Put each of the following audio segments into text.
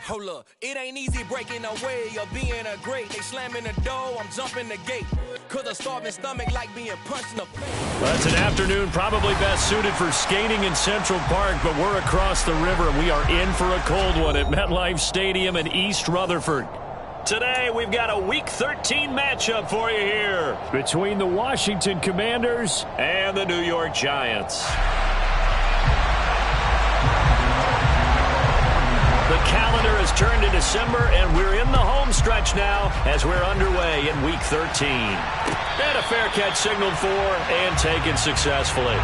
Hold up, it ain't easy breaking away or being a great. They slamming the door, I'm jumping the gate. Cause a starving stomach like being punched in the face. Well, it's an afternoon probably best suited for skating in Central Park, but we're across the river and we are in for a cold one at MetLife Stadium in East Rutherford. Today, we've got a Week 13 matchup for you here between the Washington Commanders and the New York Giants. The calendar has turned to December, and we're in the home stretch now as we're underway in Week 13. And a fair catch signaled for and taken successfully.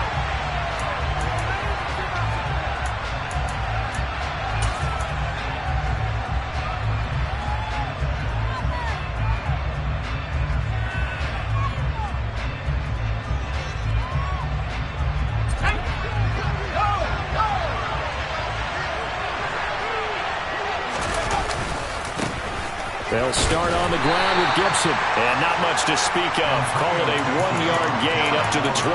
They'll start on the ground with Gibson. And not much to speak of. Call it a 1-yard gain up to the 26.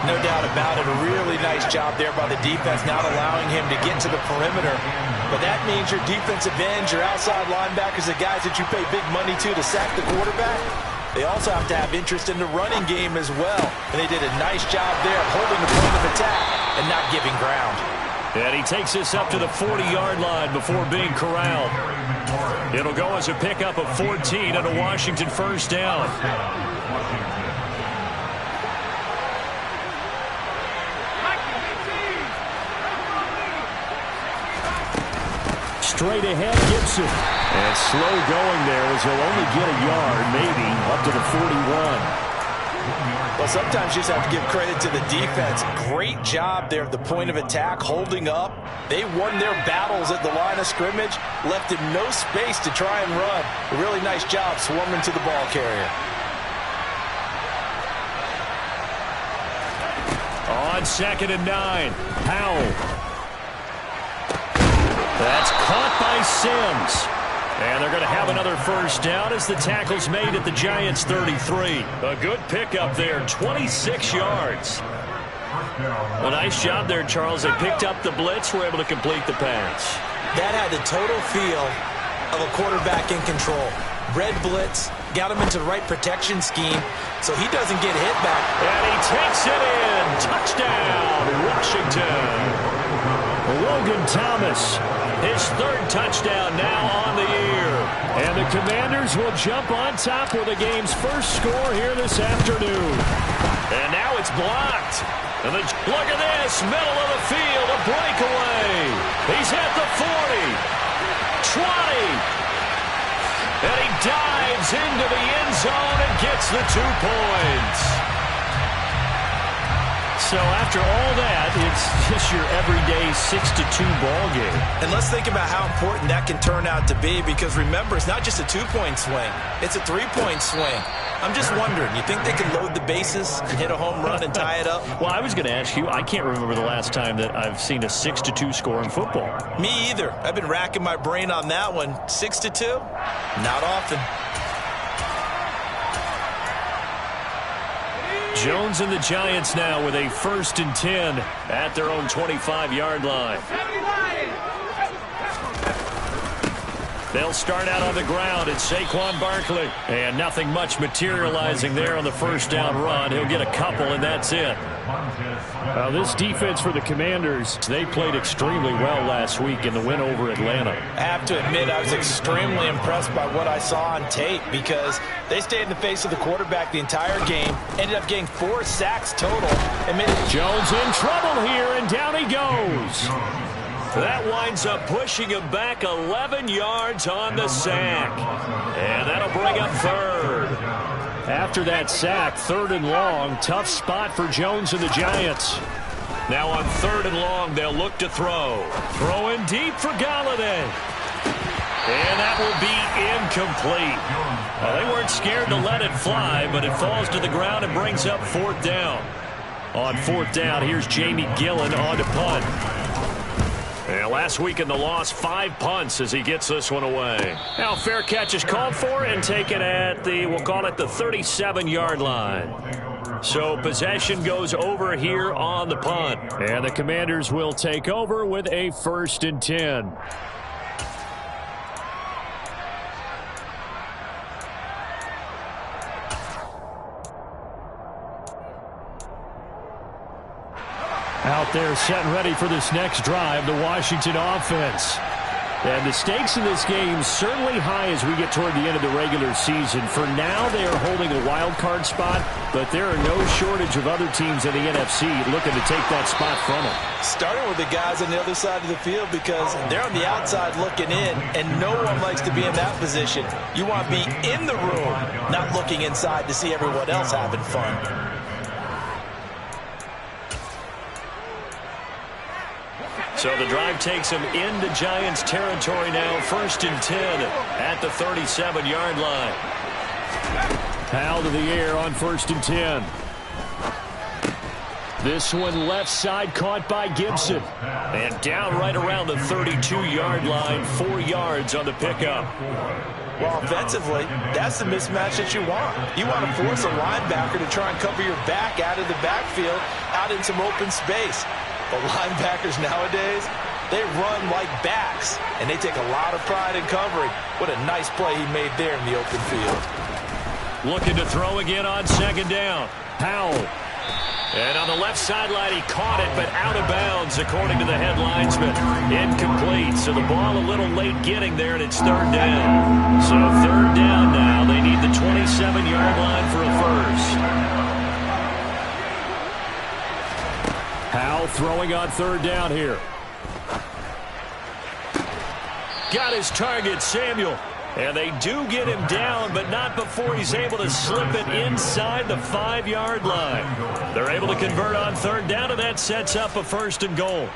No doubt about it. A really nice job there by the defense, not allowing him to get to the perimeter. But that means your defensive ends, your outside linebackers, the guys that you pay big money to sack the quarterback, they also have to have interest in the running game as well. And they did a nice job there of holding the point of attack and not giving ground. And he takes this up to the 40-yard line before being corralled. It'll go as a pickup of 14 and a Washington first down. Straight ahead, Gibson. And slow going there as he'll only get a yard, maybe, up to the 41. Well, sometimes you just have to give credit to the defense. Great job there at the point of attack, holding up. They won their battles at the line of scrimmage, left him no space to try and run. A really nice job swarming to the ball carrier. On 2nd and 9, Powell. That's caught by Sims. And they're going to have another first down as the tackle's made at the Giants' 33. A good pickup there, 26 yards. A nice job there, Charles. They picked up the blitz, were able to complete the pass. That had the total feel of a quarterback in control. Red blitz, got him into the right protection scheme so he doesn't get hit back. And he takes it in. Touchdown, Washington. Logan Thomas, his 3rd touchdown now on the year. And the Commanders will jump on top with the game's first score here this afternoon. And now it's blocked. And look at this, middle of the field, a breakaway. He's at the 40, 20. And he dives into the end zone and gets the 2 points. So after all that, it's just your everyday 6-2 ball game. And let's think about how important that can turn out to be, because remember, it's not just a 2-point swing. It's a 3-point swing. I'm just wondering, you think they can load the bases and hit a home run and tie it up? Well, I was going to ask you, I can't remember the last time that I've seen a 6-2 score in football. Me either. I've been racking my brain on that one. 6-2? Not often. Jones and the Giants now with a 1st and 10 at their own 25-yard line. They'll start out on the ground. It's Saquon Barkley. And nothing much materializing there on the first down run. He'll get a couple, and that's it. This defense for the Commanders, they played extremely well last week in the win over Atlanta. I have to admit, I was extremely impressed by what I saw on tape, because they stayed in the face of the quarterback the entire game, ended up getting 4 sacks total. Jones in trouble here, and down he goes. That winds up pushing him back 11 yards on the sack. And that'll bring up 3rd. After that sack, 3rd and long, tough spot for Jones and the Giants. Now on 3rd and long, they'll look to throw. Throwing deep for Golladay. And that will be incomplete. Well, they weren't scared to let it fly, but it falls to the ground and brings up 4th down. On 4th down, here's Jamie Gillen on to punt. And last week in the loss, 5 punts as he gets this one away. Now fair catch is called for and taken at the, we'll call it the 37-yard line. So possession goes over here on the punt. And the Commanders will take over with a 1st and 10. Out there set and ready for this next drive, the Washington offense. And the stakes in this game certainly high as we get toward the end of the regular season. For now, they are holding a wild card spot, but there are no shortage of other teams in the NFC looking to take that spot from them. Starting with the guys on the other side of the field because they're on the outside looking in, and no one likes to be in that position. You want to be in the room, not looking inside to see everyone else having fun. So the drive takes him into Giants territory now. 1st and 10 at the 37-yard line. Powell to the air on 1st and 10. This one left side caught by Gibson. And down right around the 32-yard line. 4 yards on the pickup. Well, offensively, that's the mismatch that you want. You want to force a linebacker to try and cover your back out of the backfield, out in some open space. But linebackers nowadays, they run like backs, and they take a lot of pride in covering. What a nice play he made there in the open field. Looking to throw again on 2nd down. Powell. And on the left sideline, he caught it, but out of bounds, according to the head linesman. Incomplete, so the ball a little late getting there, and it's 3rd down. So 3rd down now. They need the 27-yard line for a first. Powell throwing on 3rd down here. Got his target, Samuel. And they do get him down, but not before he's able to slip it inside the 5-yard line. They're able to convert on 3rd down, and that sets up a 1st and goal.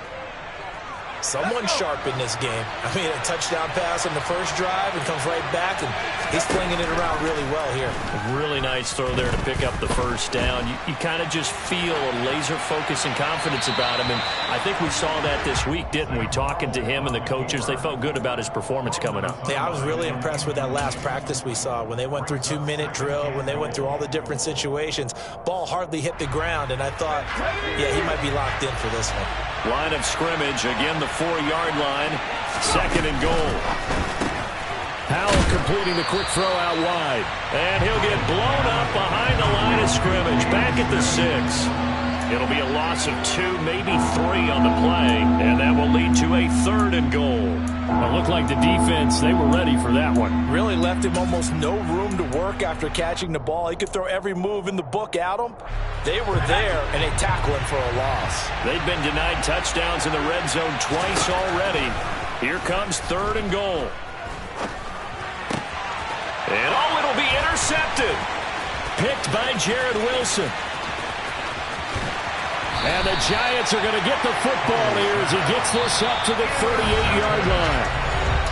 Someone sharp in this game. I mean, a touchdown pass on the first drive and comes right back, and he's flinging it around really well here. A really nice throw there to pick up the 1st down. You kind of just feel a laser focus and confidence about him, and I think we saw that this week, didn't we? Talking to him and the coaches, they felt good about his performance coming up. Yeah, I was really impressed with that last practice we saw when they went through 2-minute drill, when they went through all the different situations. Ball hardly hit the ground, and I thought, yeah, he might be locked in for this one. Line of scrimmage, again the 4-yard line, 2nd and goal. Powell completing the quick throw out wide. And he'll get blown up behind the line of scrimmage, back at the 6. It'll be a loss of 2, maybe 3 on the play, and that will lead to a 3rd and goal. It looked like the defense, they were ready for that one. Really left him almost no room to work after catching the ball. He could throw every move in the book at him. They were there, and they tackled him for a loss. They've been denied touchdowns in the red zone twice already. Here comes 3rd and goal. And it'll be intercepted. Picked by Jared Wilson. And the Giants are going to get the football here as he gets this up to the 38-yard line.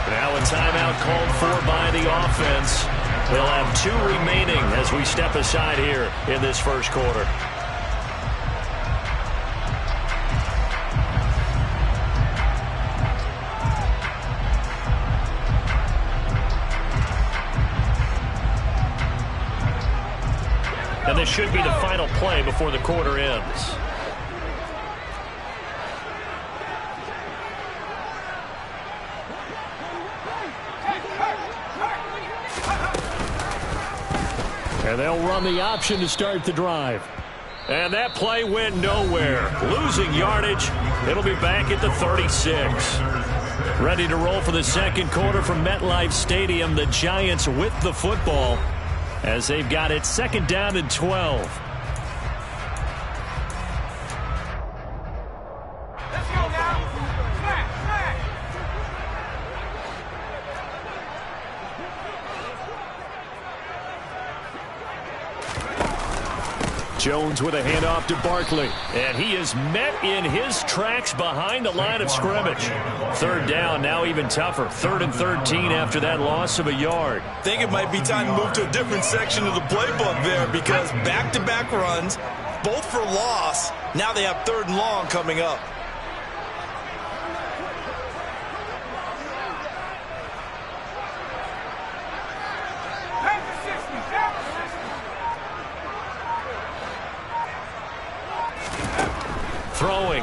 Now a timeout called for by the offense. They'll have 2 remaining as we step aside here in this first quarter. And this should be the final play before the quarter ends. And they'll run the option to start the drive. And that play went nowhere. Losing yardage. It'll be back at the 36. Ready to roll for the second quarter from MetLife Stadium. The Giants with the football as they've got it 2nd down and 12. Jones with a handoff to Barkley. And he is met in his tracks behind the line of scrimmage. 3rd down, now even tougher. 3rd and 13 after that loss of a yard. I think it might be time to move to a different section of the playbook there because back-to-back runs, both for loss. Now they have 3rd and long coming up.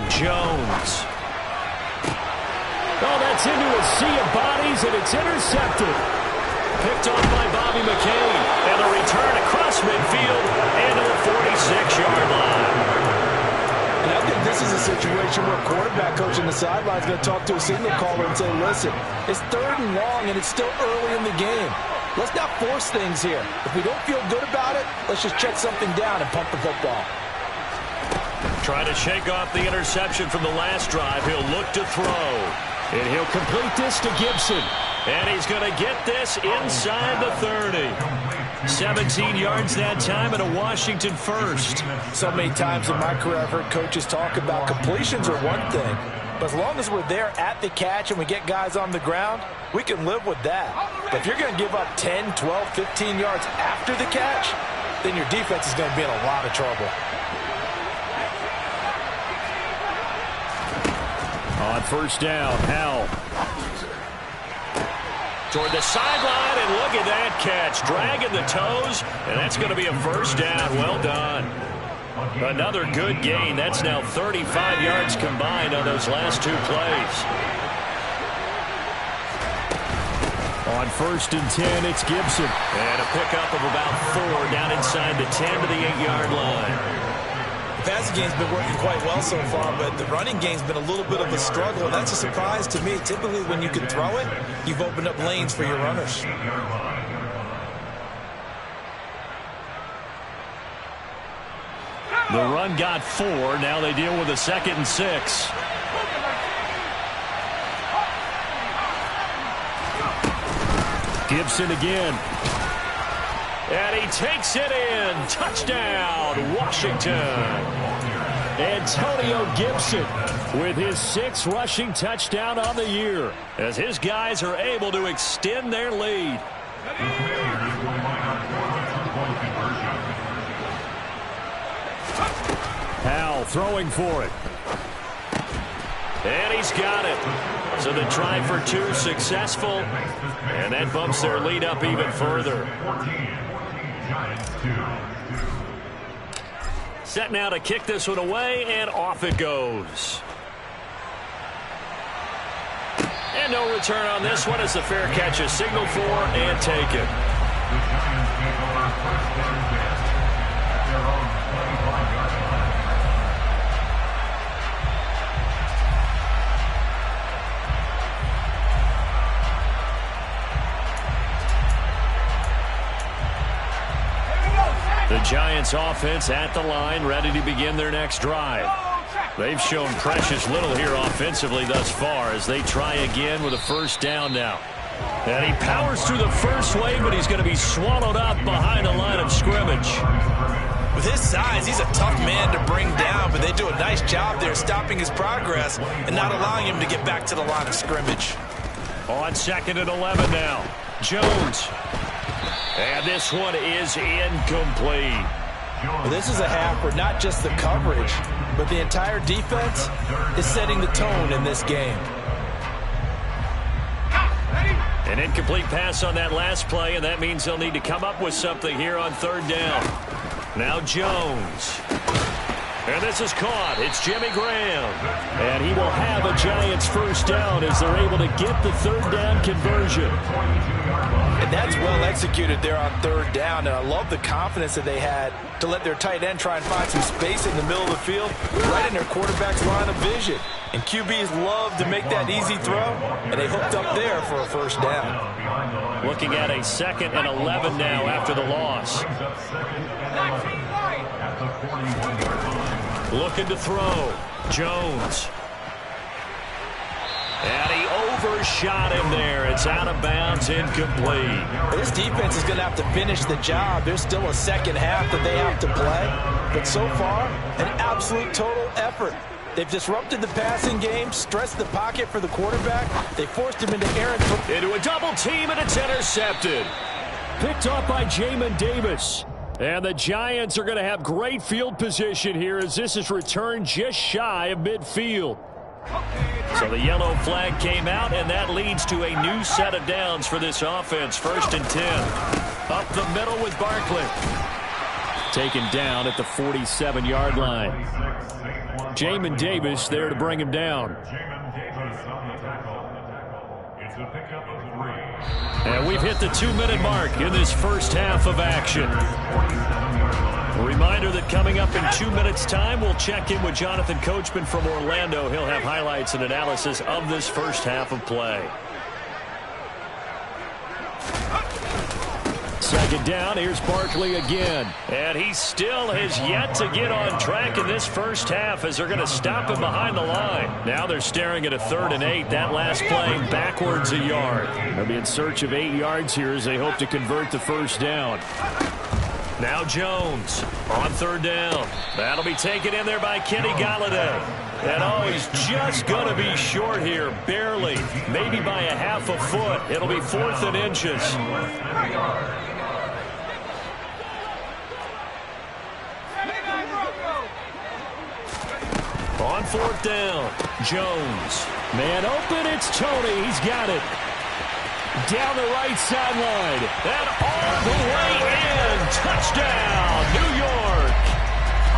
Jones. Oh, that's into a sea of bodies, and it's intercepted. Picked off by Bobby McCain. And a return across midfield into the 46-yard line. And I think this is a situation where quarterback coach on the sideline is going to talk to a signal caller and say, listen, it's 3rd and long, and it's still early in the game. Let's not force things here. If we don't feel good about it, let's just check something down and pump the football. Trying to shake off the interception from the last drive. He'll look to throw. And he'll complete this to Gibson. And he's going to get this inside the 30. 17 yards that time and a Washington first. So many times in my career I've heard coaches talk about completions are one thing, but as long as we're there at the catch and we get guys on the ground, we can live with that. But if you're going to give up 10, 12, 15 yards after the catch, then your defense is going to be in a lot of trouble. On first down, Howell. Toward the sideline, and look at that catch. Dragging the toes, and that's going to be a first down. Well done. Another good gain. That's now 35 yards combined on those last 2 plays. On first and 10, it's Gibson. And a pickup of about 4 down inside the 10 to the 8-yard line. The passing game's been working quite well so far, but the running game's been a little bit of a struggle, and that's a surprise to me. Typically, when you can throw it, you've opened up lanes for your runners. The run got 4. Now they deal with a 2nd and 6. Gibson again. And he takes it in. Touchdown, Washington. Antonio Gibson with his 6th rushing touchdown on the year as his guys are able to extend their lead. Howell throwing for it. And he's got it. So the try for 2 successful. And that bumps their lead up even further. Set now to kick this one away, and off it goes. And no return on this one as the fair catch is signaled for and taken. The Giants offense at the line, ready to begin their next drive. They've shown precious little here offensively thus far as they try again with a first down now. And he powers through the first wave, but he's going to be swallowed up behind the line of scrimmage. With his size, he's a tough man to bring down, but they do a nice job there stopping his progress and not allowing him to get back to the line of scrimmage. On 2nd and 11 now. Jones. And this one is incomplete. Well, this is a half where not just the coverage, but the entire defense is setting the tone in this game. An incomplete pass on that last play, and that means they'll need to come up with something here on 3rd down. Now Jones. And this is caught. It's Jimmy Graham. And he will have a Giants first down as they're able to get the 3rd down conversion. And that's well executed there on 3rd down. And I love the confidence that they had to let their tight end try and find some space in the middle of the field, right in their quarterback's line of vision. And QBs love to make that easy throw, and they hooked up there for a first down. Looking at a 2nd and 11 now after the loss. Looking to throw. Jones. And he overshot him there. It's out of bounds, incomplete. This defense is going to have to finish the job. There's still a second half that they have to play. But so far, an absolute total effort. They've disrupted the passing game, stressed the pocket for the quarterback. They forced him into errant. Into a double team, and it's intercepted. Picked off by Jamin Davis. And the Giants are going to have great field position here as this is returned just shy of midfield. So the yellow flag came out, and that leads to a new set of downs for this offense. 1st and 10. Up the middle with Barkley. Taken down at the 47-yard line. Jamin Davis there to bring him down. And we've hit the 2-minute mark in this first half of action. A reminder that coming up in 2 minutes' time, we'll check in with Jonathan Coachman from Orlando. He'll have highlights and analysis of this first half of play. Second down, here's Barkley again. And he still has yet to get on track in this first half as they're going to stop him behind the line. Now they're staring at a 3rd and 8. That last play backwards a yard. They'll be in search of 8 yards here as they hope to convert the first down. Now Jones on 3rd down. That'll be taken in there by Kenny Golladay. And he's just going to be short here, barely, maybe by a half a foot. It'll be 4th and inches. On 4th down, Jones. Man open, it's Tony. He's got it. Down the right sideline. And all the way in. Touchdown, New York.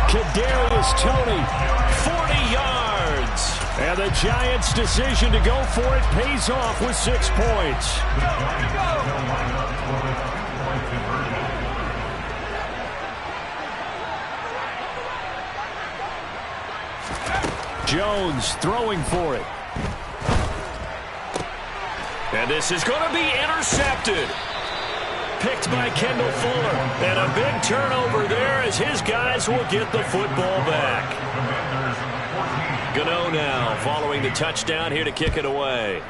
Kadarius Toney, 40 yards. And the Giants' decision to go for it pays off with 6 points. Jones throwing for it. And this is going to be intercepted. Picked by Kendall Fuller. And a big turnover there as his guys will get the football back. Gano now following the touchdown here to kick it away.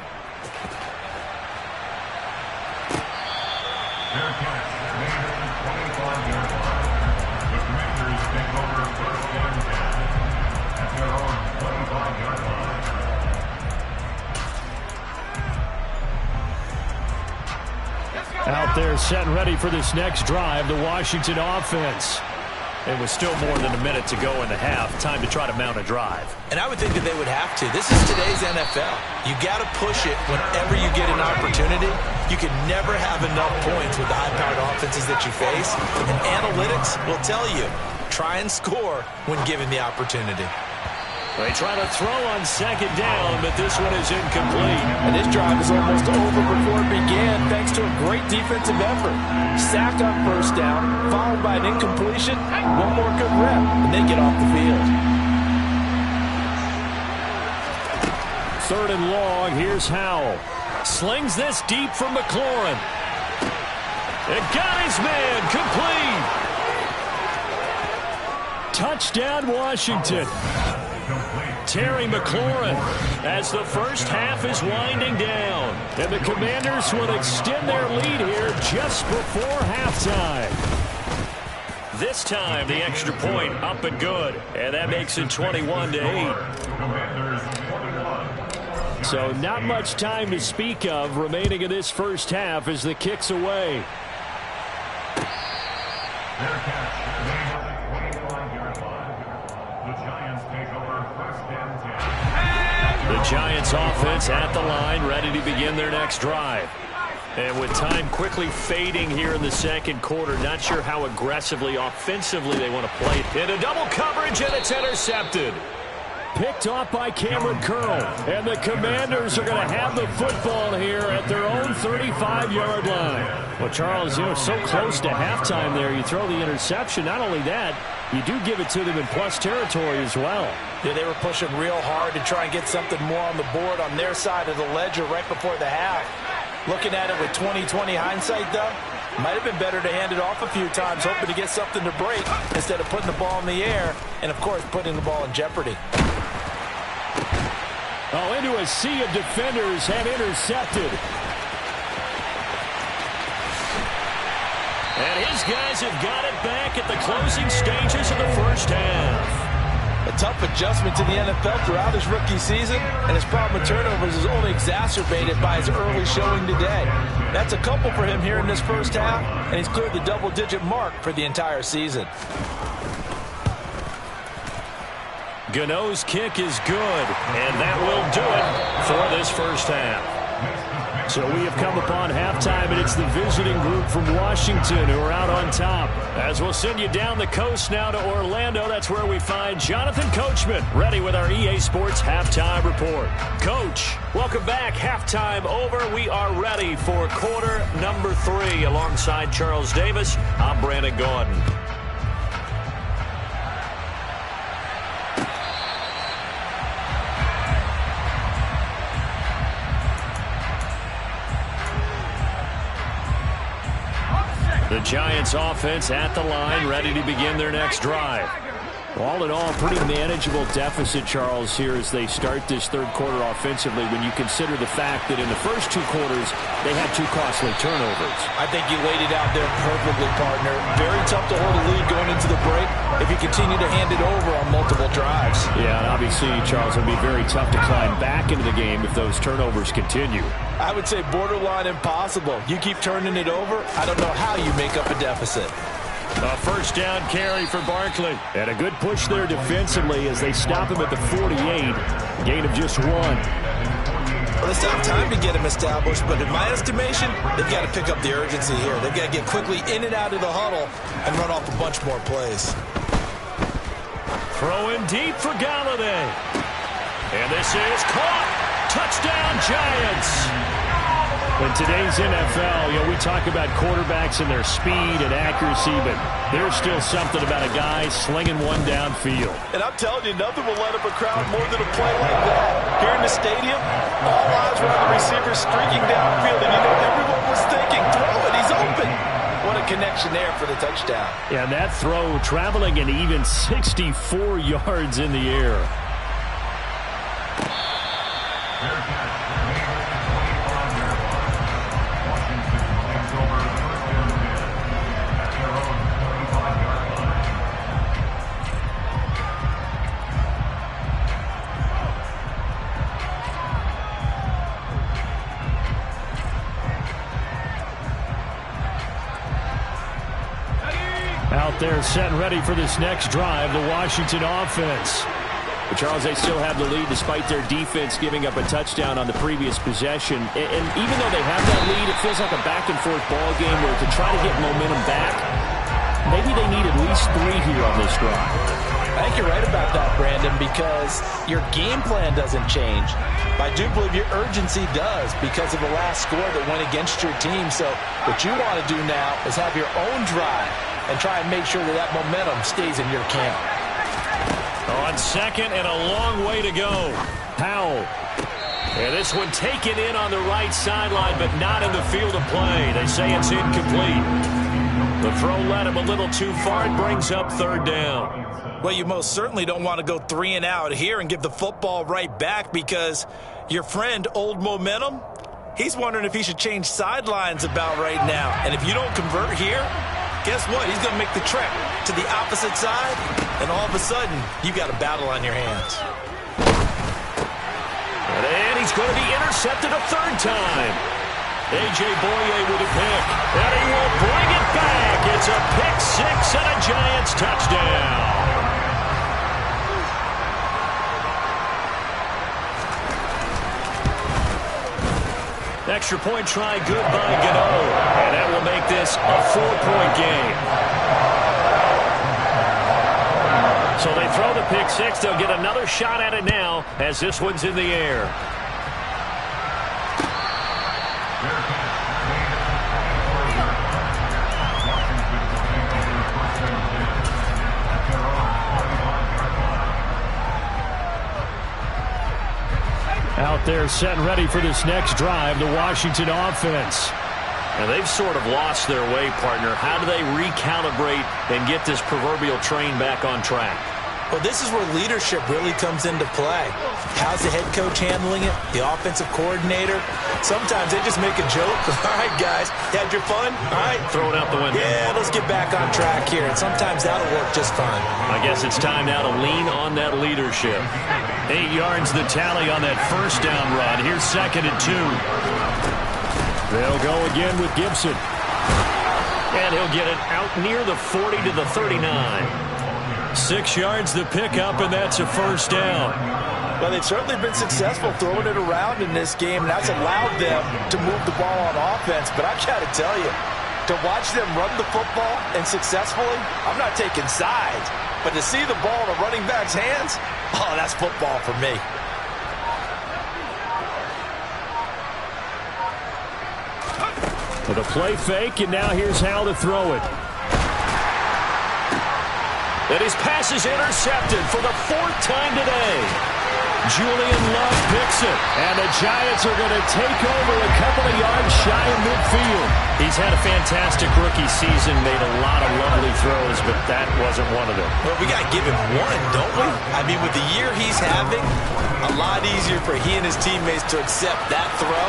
Out there set and ready for this next drive, the Washington offense. It was still more than a minute to go in the half. Time to try to mount a drive. And I would think that they would have to. This is today's NFL. You got to push it whenever you get an opportunity. You can never have enough points with the high-powered offenses that you face. And analytics will tell you, try and score when given the opportunity. They try to throw on 2nd down, but this one is incomplete. And this drive is almost over before it began, thanks to a great defensive effort. Sack on 1st down, followed by an incompletion. One more good rep, and they get off the field. 3rd and long, here's Howell. Slings this deep from McLaurin. It got his man, complete. Touchdown, Washington. Terry McLaurin as the first half is winding down. And the Commanders will extend their lead here just before halftime. This time, the extra point up and good. And that makes it 21-8. So not much time to speak of remaining in this first half as the kick's away. The Giants offense at the line, ready to begin their next drive. And with time quickly fading here in the second quarter, not sure how aggressively, offensively they want to play it. Into double coverage, and it's intercepted. Picked off by Cameron Curl. And the Commanders are going to have the football here at their own 35-yard line. Well, Charles, so close to halftime there. You throw the interception. Not only that, you do give it to them in plus territory as well. Yeah, they were pushing real hard to try and get something more on the board on their side of the ledger right before the half. Looking at it with 20/20 hindsight, though, might have been better to hand it off a few times, hoping to get something to break instead of putting the ball in the air and, of course, putting the ball in jeopardy. Oh, into a sea of defenders and intercepted. And his guys have got it back at the closing stages of the first half. A tough adjustment to the NFL throughout his rookie season, and his problem with turnovers is only exacerbated by his early showing today. That's a couple for him here in this first half, and he's cleared the double-digit mark for the entire season. Gano's kick is good, and that will do it for this first half. So we have come upon halftime, and it's the visiting group from Washington who are out on top. As we'll send you down the coast now to Orlando, that's where we find Jonathan Coachman, ready with our EA Sports Halftime Report. Coach, welcome back. Halftime over. We are ready for quarter number 3. Alongside Charles Davis, I'm Brandon Gaudin. The Giants offense at the line, ready to begin their next drive. All in all, pretty manageable deficit, Charles, here as they start this third quarter offensively when you consider the fact that in the first 2 quarters, they had 2 costly turnovers. I think you laid it out there perfectly, partner. Very tough to hold a lead going into the break if you continue to hand it over on multiple drives. Yeah, and obviously, Charles, it would be very tough to climb back into the game if those turnovers continue. I would say borderline impossible. You keep turning it over, I don't know how you make up a deficit. A first down carry for Barkley. And a good push there defensively as they stop him at the 48. Gain of just 1. Well, they still have time to get him established, but in my estimation, they've got to pick up the urgency here. They've got to get quickly in and out of the huddle and run off a bunch more plays. Throwing deep for Galladay. And this is caught. Touchdown, Giants. In today's NFL, we talk about quarterbacks and their speed and accuracy, but there's still something about a guy slinging one downfield. And I'm telling you, nothing will light up a crowd more than a play like that. Here in the stadium, all eyes were on the receiver streaking downfield, and everyone was thinking, throw it, he's open. What a connection there for the touchdown. Yeah, that throw traveling an even 64 yards in the air. Out there set and ready for this next drive, the Washington offense. But Charles, they still have the lead despite their defense giving up a touchdown on the previous possession. And even though they have that lead, it feels like a back-and-forth ball game where to try to get momentum back, maybe they need at least 3 here on this drive. I think you're right about that, Brandon, because your game plan doesn't change. I do believe your urgency does because of the last score that went against your team. So what you want to do now is have your own drive and try and make sure that that momentum stays in your camp. On second and a long way to go. Powell. And this one taken in on the right sideline, but not in the field of play. They say it's incomplete. The throw led him a little too far. It brings up third down. Well, you most certainly don't want to go 3 and out here and give the football right back because your friend, Old Momentum, he's wondering if he should change sidelines about right now. And if you don't convert here, guess what? He's going to make the trek to the opposite side, and all of a sudden, you've got a battle on your hands. And he's going to be intercepted a third time. A.J. Boye with a pick, and he will bring it back. It's a pick 6 and a Giants touchdown. Extra point try good by Gano. And that will make this a 4-point game. So they throw the pick 6. They'll get another shot at it now as this one's in the air. Out there set and ready for this next drive, the Washington offense. And they've sort of lost their way, partner. How do they recalibrate and get this proverbial train back on track? Well, this is where leadership really comes into play. How's the head coach handling it? The offensive coordinator? Sometimes they just make a joke. All right, guys, you had your fun? All right. Throw it out the window. Yeah, let's get back on track here. And sometimes that'll work just fine. I guess it's time now to lean on that leadership. 8 yards the tally on that first down run. Here's 2nd and 2. They'll go again with Gibson. And he'll get it out near the 40 to the 39. 6 yards the pickup, and that's a first down. Well, they've certainly been successful throwing it around in this game, and that's allowed them to move the ball on offense. But I've got to tell you, to watch them run the football and successfully, I'm not taking sides, but to see the ball in a running back's hands, oh, that's football for me. With a play fake, and now here's how to throw it. And his pass is intercepted for the 4th time today. Julian Love picks it, and the Giants are going to take over a couple of yards shy of midfield. He's had a fantastic rookie season, made a lot of lovely throws, but that wasn't one of them. Well, we got to give him one, don't we? I mean, with the year he's having, a lot easier for he and his teammates to accept that throw,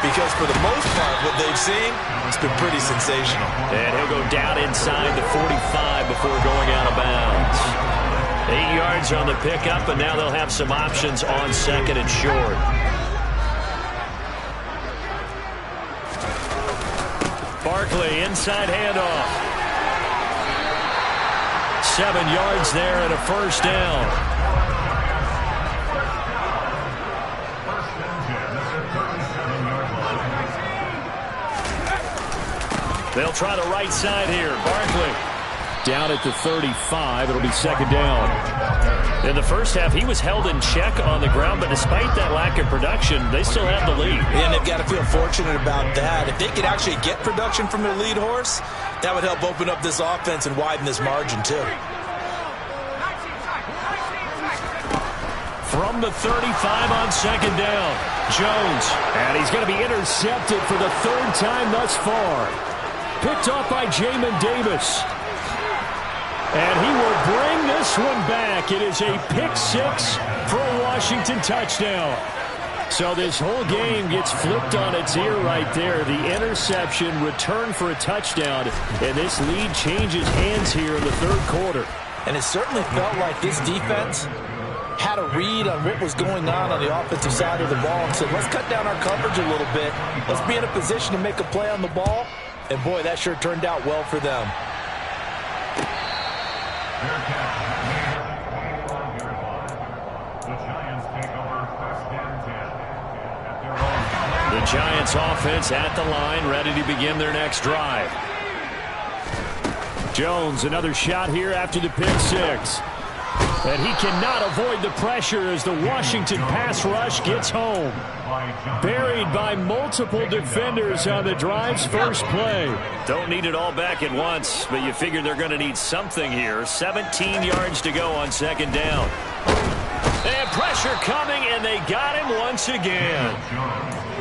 because for the most part, what they've seen, it's been pretty sensational. And he'll go down inside the 45 before going out of bounds. 8 yards on the pickup, and now they'll have some options on 2nd and short. Barkley, inside handoff. 7 yards there and a first down. They'll try the right side here. Barkley down at the 35. It'll be 2nd down. In the first half, he was held in check on the ground, but despite that lack of production, they still have the lead. And they've got to feel fortunate about that. If they could actually get production from their lead horse, that would help open up this offense and widen this margin, too. From the 35 on 2nd down, Jones. And he's going to be intercepted for the 3rd time thus far. Picked off by Jamin Davis. And he will bring this one back. It is a pick-6 for a Washington touchdown. So this whole game gets flipped on its ear right there. The interception, return for a touchdown, and this lead changes hands here in the 3rd quarter. And it certainly felt like this defense had a read on what was going on the offensive side of the ball and said, let's cut down our coverage a little bit. Let's be in a position to make a play on the ball. And, boy, that sure turned out well for them. The Giants offense at the line, ready to begin their next drive. Jones, another shot here after the pick-6. And he cannot avoid the pressure as the Washington pass rush gets home. Buried by multiple defenders on the drive's first play. Don't need it all back at once, but you figure they're going to need something here. 17 yards to go on 2nd down. And pressure coming, and they got him once again.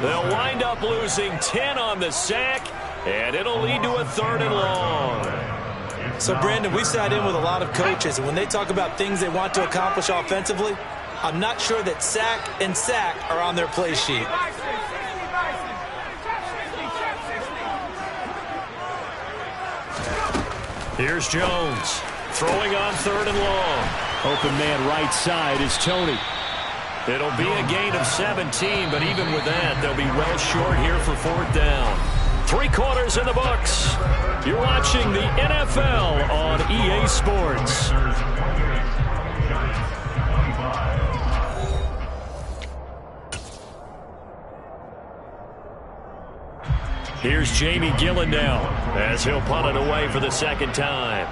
They'll wind up losing 10 on the sack, and it'll lead to a 3rd and long. So, Brandon, we sat in with a lot of coaches, and when they talk about things they want to accomplish offensively, I'm not sure that sack and sack are on their play sheet. Here's Jones, throwing on 3rd and long. Open man right side is Tony. It'll be a gain of 17, but even with that, they'll be well short here for 4th down. 3 quarters in the books. You're watching the NFL on EA Sports. Here's Jamie Gillen now as he'll punt it away for the 2nd time.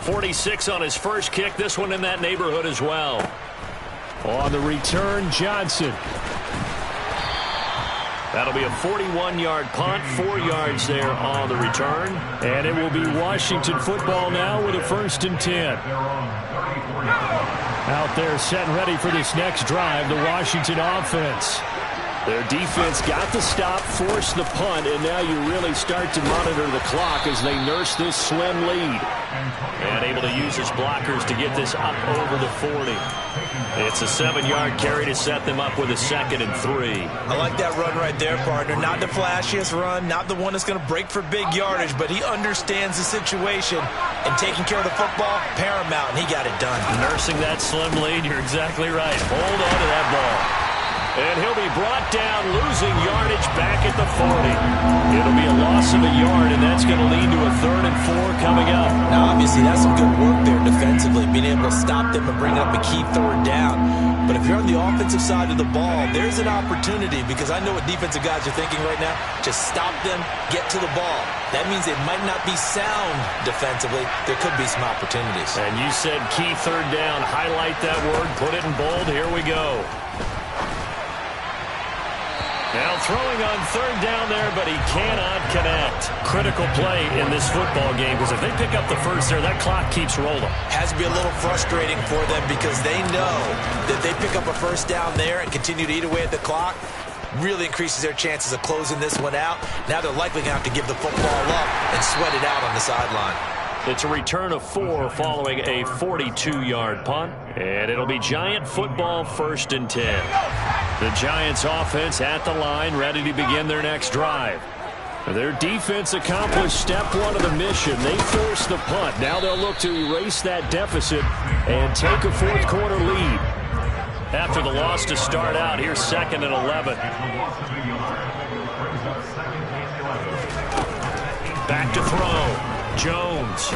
46 on his first kick. This one in that neighborhood as well. On the return, Johnson. That'll be a 41-yard punt, 4 yards there on the return. And it will be Washington football now with a 1st and 10. Out there set and ready for this next drive, the Washington offense. Their defense got the stop, forced the punt, and now you really start to monitor the clock as they nurse this slim lead. And able to use his blockers to get this up over the 40. It's a 7-yard carry to set them up with a 2nd and 3. I like that run right there, partner. Not the flashiest run, not the one that's going to break for big yardage, but he understands the situation, and taking care of the football, paramount, and he got it done. Nursing that slim lead, you're exactly right. Hold on to that ball. And he'll be brought down, losing yardage back at the 40. It'll be a loss of a yard, and that's going to lead to a 3rd and 4 coming up. Now, obviously, that's some good work there defensively, being able to stop them and bring up a key 3rd down. But if you're on the offensive side of the ball, there's an opportunity, because I know what defensive guys are thinking right now. Just stop them, get to the ball. That means it might not be sound defensively. There could be some opportunities. And you said key 3rd down. Highlight that word, put it in bold. Here we go. Now throwing on 3rd down there, but he cannot connect. Critical play in this football game, because if they pick up the first there, that clock keeps rolling. Has to be a little frustrating for them, because they know that they pick up a first down there and continue to eat away at the clock, really increases their chances of closing this one out. Now they're likely going to have to give the football up and sweat it out on the sideline. It's a return of 4 following a 42-yard punt. And it'll be Giant football, 1st and 10. The Giants offense at the line, ready to begin their next drive. Their defense accomplished step 1 of the mission. They forced the punt. Now they'll look to erase that deficit and take a 4th quarter lead. After the loss to start out, here's 2nd and 11. Back to throw. Jones.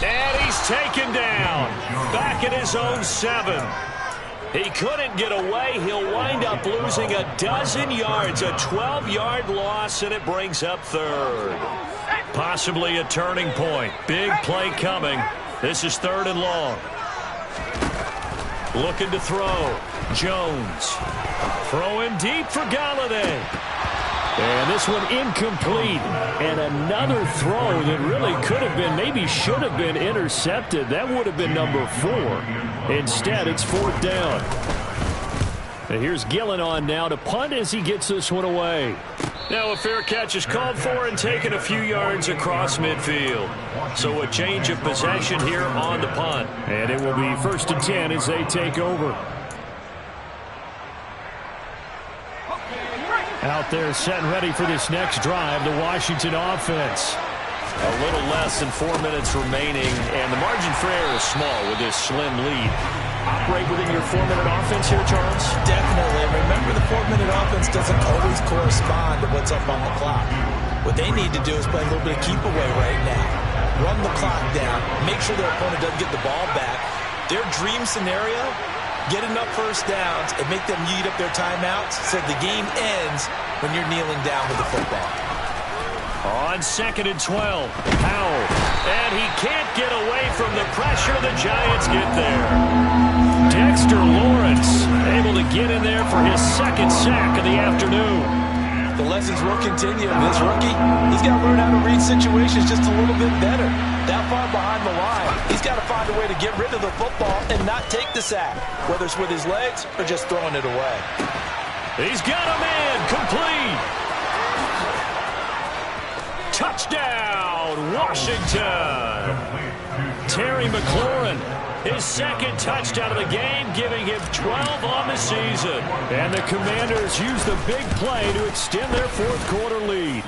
And he's taken down. Back at his own 7. He couldn't get away. He'll wind up losing a dozen yards. A 12-yard loss, and it brings up 3rd. Possibly a turning point. Big play coming. This is 3rd and long. Looking to throw. Jones. Throwing deep for Galladay. And this one incomplete. And another throw that really could have been, maybe should have been intercepted. That would have been number 4. Instead, it's 4th down. And here's Gillen on now to punt as he gets this one away. Now a fair catch is called for and taken a few yards across midfield. So a change of possession here on the punt. And it will be 1st and 10 as they take over. Out there set and ready for this next drive, the Washington offense. A little less than 4 minutes remaining, and the margin for error is small with this slim lead. Operate within your 4-minute offense here, Charles? Definitely. And remember, the 4-minute offense doesn't always correspond to what's up on the clock. What they need to do is play a little bit of keep away right now. Run the clock down. Make sure their opponent doesn't get the ball back. Their dream scenario, get enough first downs and make them eat up their timeouts so the game ends when you're kneeling down with the football. On 2nd and 12, Powell. And he can't get away from the pressure. The Giants get there. Dexter Lawrence able to get in there for his 2nd sack of the afternoon. The lessons will continue. This rookie, he's got to learn how to read situations just a little bit better. That far behind the line, he's got to find a way to get rid of the football and not take the sack, whether it's with his legs or just throwing it away. He's got a man complete. Touchdown, Washington. Terry McLaurin, his 2nd touchdown of the game, giving him 12 on the season. And the Commanders use the big play to extend their 4th quarter lead.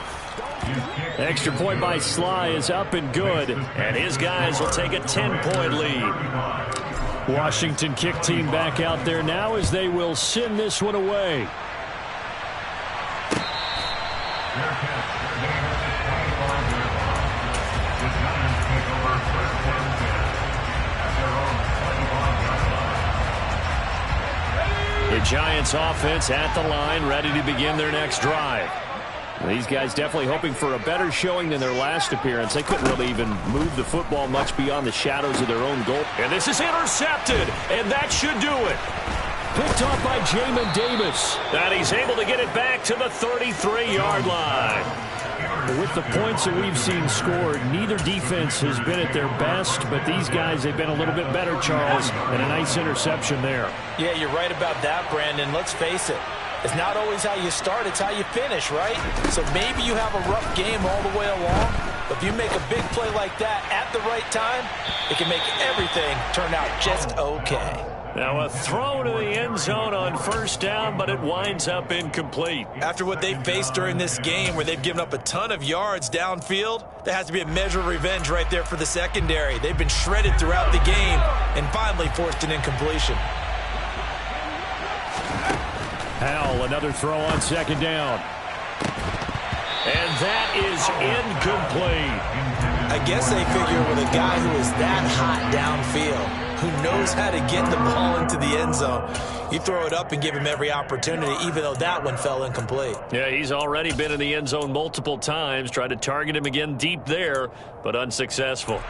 Extra point by Sly is up and good, and his guys will take a 10-point lead. Washington kick team back out there now as they will send this one away. The Giants offense at the line, ready to begin their next drive. These guys definitely hoping for a better showing than their last appearance. They couldn't really even move the football much beyond the shadows of their own goal. And this is intercepted, and that should do it. Picked off by Jamin Davis. And he's able to get it back to the 33-yard line. With the points that we've seen scored, neither defense has been at their best, but these guys, they've been a little bit better, Charles, and a nice interception there. Yeah, you're right about that, Brandon. Let's face it. It's not always how you start, it's how you finish, right? So maybe you have a rough game all the way along, but if you make a big play like that at the right time, it can make everything turn out just okay. Now a throw to the end zone on 1st down, but it winds up incomplete. After what they've faced during this game where they've given up a ton of yards downfield, there has to be a measure of revenge right there for the secondary. They've been shredded throughout the game and finally forced an incompletion. Howell, another throw on second down. And that is incomplete. I guess they figure with a guy who is that hot downfield, who knows how to get the ball into the end zone, you throw it up and give him every opportunity, even though that one fell incomplete. Yeah, he's already been in the end zone multiple times. Tried to target him again deep there, but unsuccessful.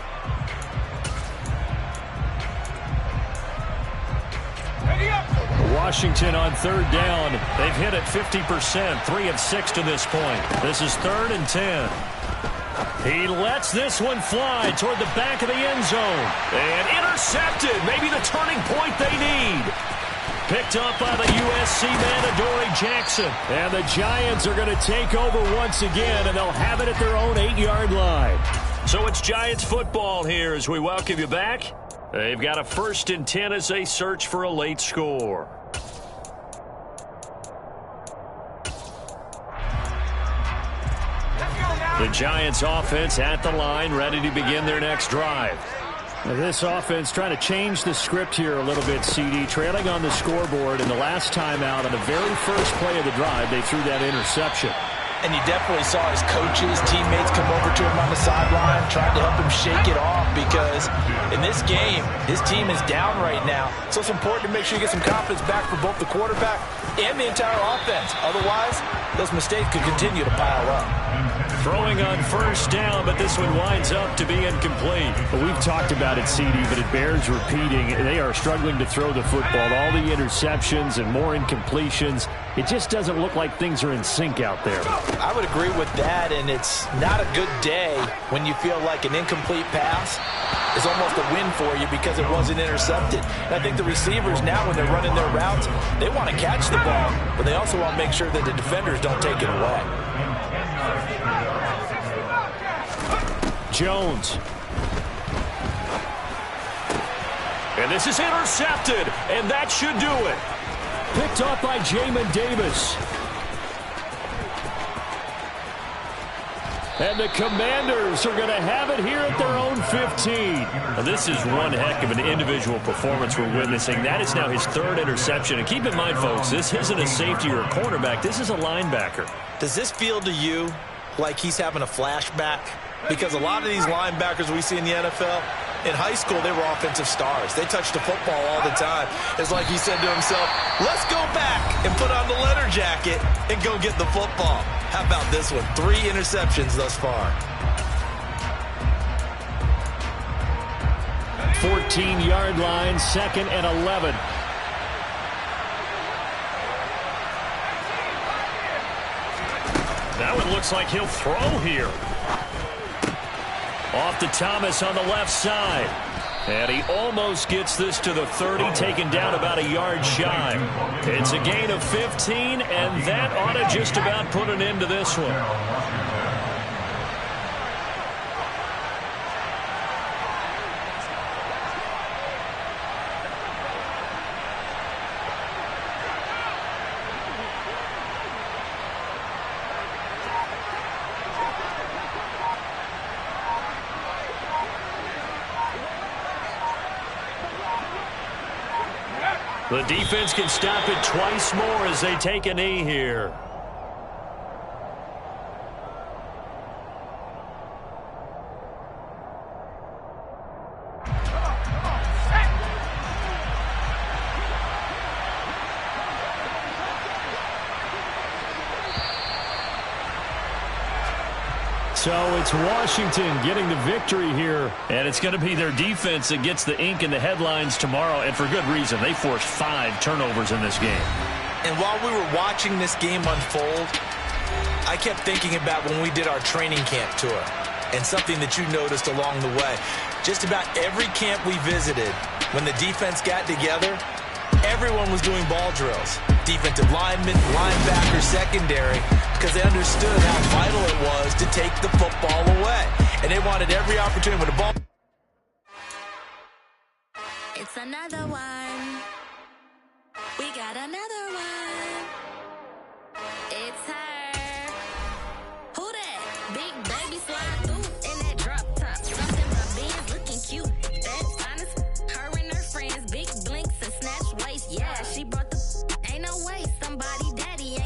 Washington on third down. They've hit it 50%, 3 of 6 to this point. This is 3rd and 10. He lets this one fly toward the back of the end zone. And intercepted. Maybe the turning point they need. Picked up by the USC man, Adoree Jackson. And the Giants are going to take over once again, and they'll have it at their own 8-yard line. So it's Giants football here as we welcome you back. They've got a 1st and 10 as they search for a late score. The Giants offense at the line, ready to begin their next drive. Now this offense trying to change the script here a little bit, CD. Trailing on the scoreboard, and the last time out on the very first play of the drive, they threw that interception. And you definitely saw his coaches, teammates come over to him on the sideline, trying to help him shake it off, because in this game, his team is down right now. So it's important to make sure you get some confidence back for both the quarterback and the entire offense. Otherwise, those mistakes could continue to pile up. Throwing on first down, but this one winds up to be incomplete. Well, we've talked about it, CD, but it bears repeating. They are struggling to throw the football. All the interceptions and more incompletions. It just doesn't look like things are in sync out there. I would agree with that, and it's not a good day when you feel like an incomplete pass is almost a win for you because it wasn't intercepted. And I think the receivers now, when they're running their routes, they want to catch the ball, but they also want to make sure that the defenders don't take it away. Jones. And this is intercepted, and that should do it. Picked off by Jamin Davis. And the Commanders are going to have it here at their own 15. Now, this is one heck of an individual performance we're witnessing. That is now his 3rd interception. And keep in mind, folks, this isn't a safety or a cornerback. This is a linebacker. Does this feel to you like he's having a flashback? Because a lot of these linebackers we see in the NFL, in high school, they were offensive stars. They touched the football all the time. It's like he said to himself, let's go back and put on the leather jacket and go get the football. How about this one? 3 interceptions thus far. 14-yard line, 2nd and 11. That one looks like he'll throw here. Off to Thomas on the left side. And he almost gets this to the 30, taken down about a yard shy. It's a gain of 15, and that ought to just about put an end to this one. The defense can stop it twice more as they take a knee here. So it's Washington getting the victory here, and it's going to be their defense that gets the ink in the headlines tomorrow, and for good reason. They forced 5 turnovers in this game. And while we were watching this game unfold, I kept thinking about when we did our training camp tour, and something that you noticed along the way. Just about every camp we visited, when the defense got together, everyone was doing ball drills. Defensive linemen, linebackers, secondary, because they understood how vital it was to take the football away. And they wanted every opportunity with the ball. It's another one. We got another one. It's her. Who that? Big baby.